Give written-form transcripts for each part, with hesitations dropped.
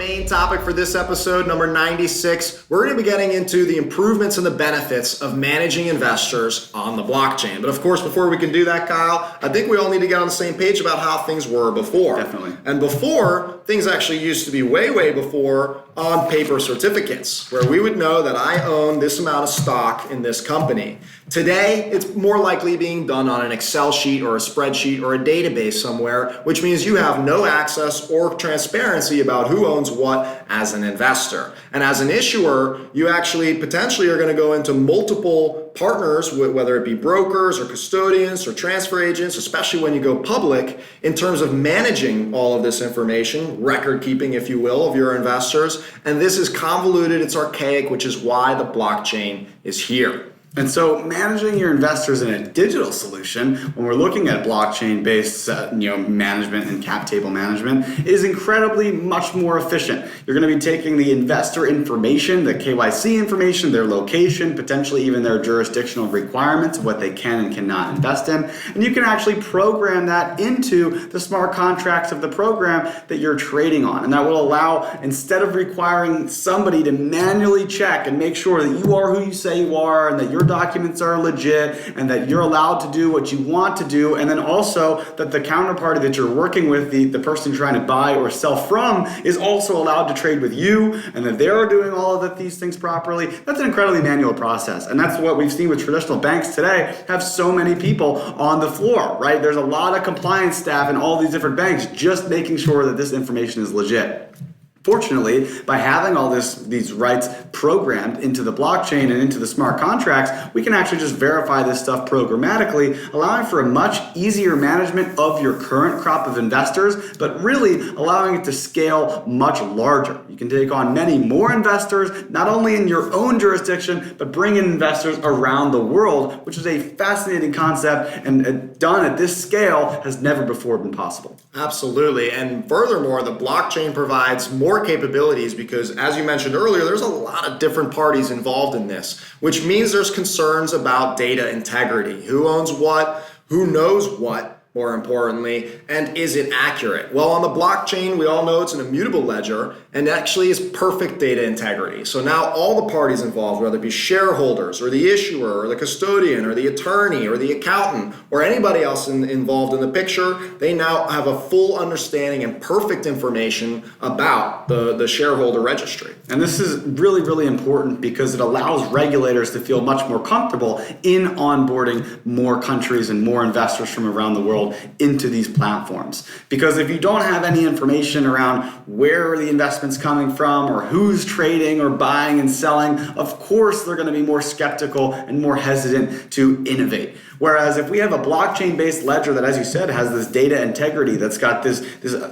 main topic for this episode, number 96. We're going to be getting into the improvements and the benefits of managing investors on the blockchain. But of course, before we can do that, Kyle, I think we all need to get on the same page about how things were before. Definitely. And before, things actually used to be way before on paper certificates, where we would know that I own this amount of stock in this company. Today, it's more likely being done on an Excel sheet or a spreadsheet or a database somewhere, which means you have no access or transparency about who owns what as an investor. And as an issuer, you actually potentially are going to go into multiple partners, whether it be brokers or custodians or transfer agents, especially when you go public, in terms of managing all of this information, record keeping, if you will, of your investors. And this is convoluted, it's archaic, which is why the blockchain is here. And so managing your investors in a digital solution, when we're looking at blockchain-based management and cap table management, is incredibly much more efficient. You're going to be taking the investor information, the KYC information, their location, potentially even their jurisdictional requirements, what they can and cannot invest in, and you can actually program that into the smart contracts of the program that you're trading on. And that will allow, instead of requiring somebody to manually check and make sure that you are who you say you are and that your documents are legit and that you're allowed to do what you want to do, and then also that the counterparty that you're working with, the person you're trying to buy or sell from, is also allowed to trade with you, and that they're doing all of these things properly. That's an incredibly manual process, and that's what we've seen with traditional banks today, have so many people on the floor, right? There's a lot of compliance staff in all these different banks just making sure that this information is legit. Fortunately, by having all these rights programmed into the blockchain and into the smart contracts, we can actually just verify this stuff programmatically, allowing for a much easier management of your current crop of investors, but really allowing it to scale much larger. You can take on many more investors, not only in your own jurisdiction, but bring in investors around the world, which is a fascinating concept, and done at this scale has never before been possible. Absolutely. And furthermore, the blockchain provides more capabilities because, as you mentioned earlier, there's a lot of different parties involved in this, which means there's concerns about data integrity. Who owns what? Who knows what? More importantly, and is it accurate? Well, on the blockchain, we all know it's an immutable ledger and actually is perfect data integrity. So now all the parties involved, whether it be shareholders or the issuer or the custodian or the attorney or the accountant or anybody else involved in the picture, they now have a full understanding and perfect information about the shareholder registry. And this is really, really important because it allows regulators to feel much more comfortable in onboarding more countries and more investors from around the world into these platforms. Because if you don't have any information around where the investment's coming from or who's trading or buying and selling, of course they're going to be more skeptical and more hesitant to innovate. Whereas if we have a blockchain-based ledger that, as you said, has this data integrity, that's got this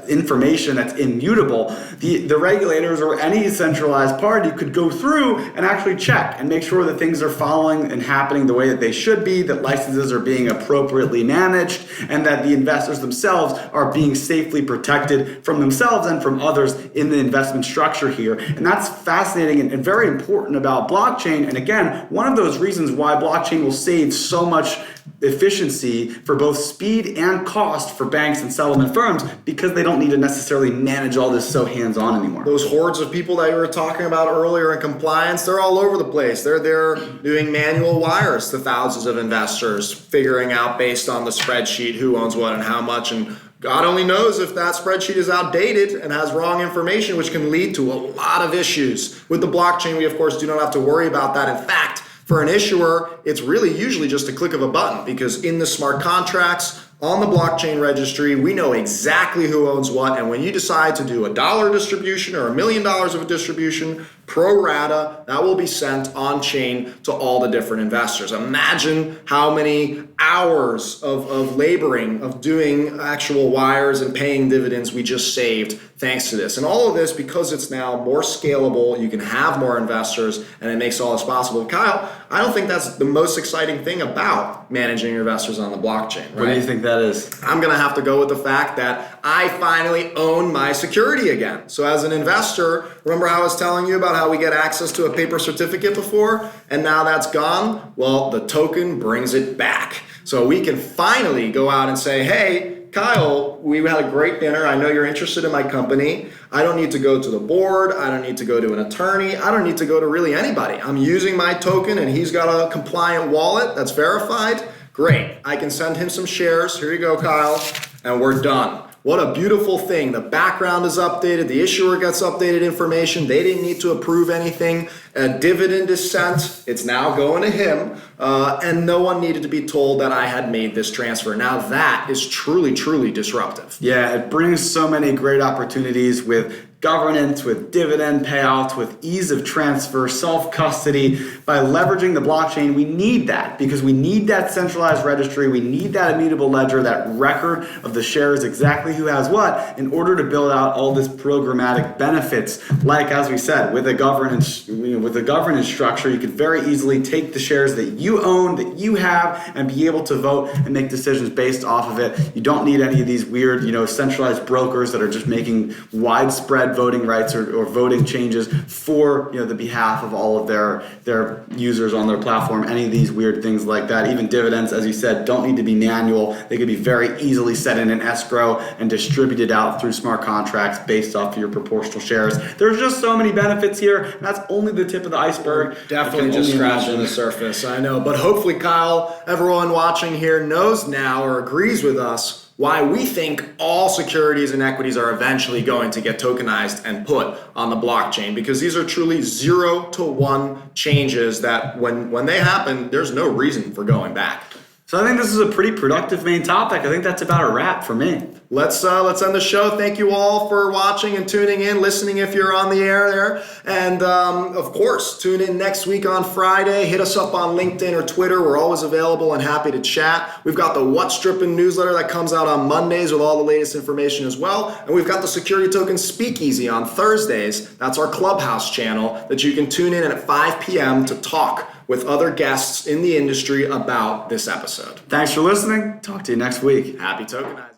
information that's immutable, the regulators or any centralized party could go through and actually check and make sure that things are following and happening the way that they should be, that licenses are being appropriately managed, and that the investors themselves are being safely protected from themselves and from others in the investment structure here. And that's fascinating and very important about blockchain. And again, one of those reasons why blockchain will save so much efficiency for both speed and cost for banks and settlement firms, because they don't need to necessarily manage all this so hands-on anymore. Those hordes of people that you were talking about earlier in compliance, they're all over the place. They're doing manual wires to thousands of investors, figuring out based on the spreadsheet who owns what and how much, and God only knows if that spreadsheet is outdated and has wrong information, which can lead to a lot of issues. With the blockchain, we of course do not have to worry about that. In fact, for an issuer, it's really usually just a click of a button, because in the smart contracts on the blockchain registry, we know exactly who owns what. And when you decide to do a dollar distribution or $1 million of a distribution, pro rata, that will be sent on chain to all the different investors. Imagine how many hours of laboring, of doing actual wires and paying dividends we just saved thanks to this. And all of this, because it's now more scalable, you can have more investors, and it makes all this possible. Kyle, I don't think that's the most exciting thing about managing your investors on the blockchain, right? What do you think that is? I'm going to have to go with the fact that I finally own my security again. So as an investor, remember how I was telling you about how we get access to a paper certificate before, and now that's gone? Well, the token brings it back. So we can finally go out and say, hey, Kyle, we had a great dinner. I know you're interested in my company. I don't need to go to the board. I don't need to go to an attorney. I don't need to go to really anybody. I'm using my token and he's got a compliant wallet that's verified. Great. I can send him some shares. Here you go, Kyle. And we're done. What a beautiful thing. The background is updated. The issuer gets updated information. They didn't need to approve anything. A dividend is sent. It's now going to him. And no one needed to be told that I had made this transfer. Now that is truly, truly disruptive. Yeah, it brings so many great opportunities with governance, with dividend payouts, with ease of transfer, self-custody. By leveraging the blockchain, we need that because we need that centralized registry. We need that immutable ledger, that record of the shares, exactly who has what, in order to build out all this programmatic benefits. Like, as we said, with a governance, with a governance structure, you could very easily take the shares that you own, that you have, and be able to vote and make decisions based off of it. You don't need any of these weird, centralized brokers that are just making widespread voting rights or voting changes for the behalf of all of their users on their platform. Any of these weird things like that, even dividends, as you said, don't need to be manual. They could be very easily set in an escrow and distributed out through smart contracts based off of your proportional shares. There's just so many benefits here. And that's only the tip of the iceberg. Definitely just scratching the surface, I know. But hopefully, Kyle, everyone watching here knows now or agrees with us why we think all securities and equities are eventually going to get tokenized and put on the blockchain, because these are truly 0 to 1 changes that when they happen, there's no reason for going back. So I think this is a pretty productive main topic. I think that's about a wrap for me. Let's end the show. Thank you all for watching and tuning in, listening if you're on the air there. And of course, tune in next week on Friday. Hit us up on LinkedIn or Twitter. We're always available and happy to chat. We've got the What's Drippin' newsletter that comes out on Mondays with all the latest information as well. And we've got the Security Token Speakeasy on Thursdays. That's our Clubhouse channel that you can tune in at 5 p.m. to talk with other guests in the industry about this episode. Thanks for listening. Talk to you next week. Happy tokenizing.